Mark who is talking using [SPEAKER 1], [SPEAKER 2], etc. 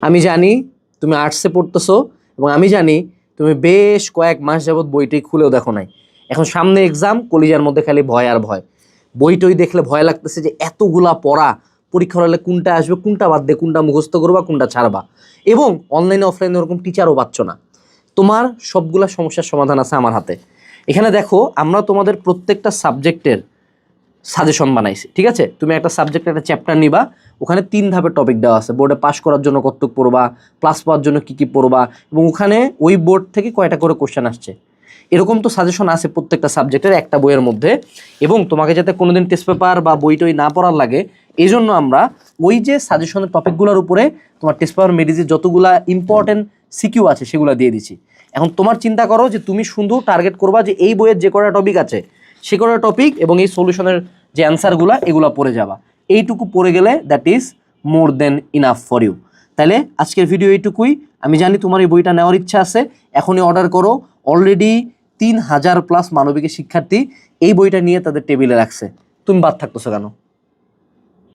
[SPEAKER 1] আমি জানি তুমি আর্টসে পড়তেছো এবং আমি জানি তুমি বেশ কয়েক মাস যাবৎ বইটি খুলেও দেখো নাই। এখন সামনে এক্সাম, কলিজার মধ্যে খালি ভয় আর ভয়। বইটই দেখলে ভয় লাগতেছে যে এতগুলা পড়া, পরীক্ষা হলে কোনটা আসবে, কোনটা বাদ দিয়ে কোনটা মুখস্থ করবা, কোনটা ছাড়বা। এবং অনলাইনে অফলাইনে ওরকম টিচারও পাচ্ছ না। তোমার সবগুলা সমস্যার সমাধান আছে আমার হাতে। এখানে দেখো, আমরা তোমাদের প্রত্যেকটা সাবজেক্টের সাজেশন বানাইছি, ঠিক আছে? তুমি একটা সাবজেক্টের একটা চ্যাপ্টার নিবা, ওখানে 3 ধাপের টপিক দেওয়া আছে। বোর্ডে পাস করার জন্য কতটুক পড়বা, প্লাস পাওয়ার জন্য কী কী পড়বা, এবং ওখানে ওই বোর্ড থেকে কয়টা করে কোশ্চেন আসছে, এরকম তো সাজেশন আছে প্রত্যেকটা সাবজেক্টের একটা বইয়ের মধ্যে। এবং তোমাকে যাতে কোনোদিন টেস্ট পেপার বা বইটই না পড়ার লাগে, এই জন্য আমরা ওই যে সাজেশনের টপিকগুলোর উপরে তোমার টেস্ট পেপার মেডিসির যতগুলা ইম্পর্টেন্ট সিকিউ আছে সেগুলো দিয়ে দিচ্ছি। এখন তোমার চিন্তা করো যে তুমি শুধু টার্গেট করবা যে এই বইয়ের যে কটা টপিক আছে সে কটা টপিক এবং এই সলিউশনের যে অ্যান্সারগুলো এগুলো পড়ে যাবা। এইটুকু পড়ে গেলে that is more than enough for you. তাহলে আজকের ভিডিও এইটুকুই। আমি জানি তোমার এই বইটা নেওয়ার ইচ্ছা আছে, এখনই অর্ডার করো। অলরেডি 3000+ মানবিকের শিক্ষার্থী এই বইটা নিয়ে তাদের টেবিলে রাখছে, তুমি বাদ থাকতেছো কেন?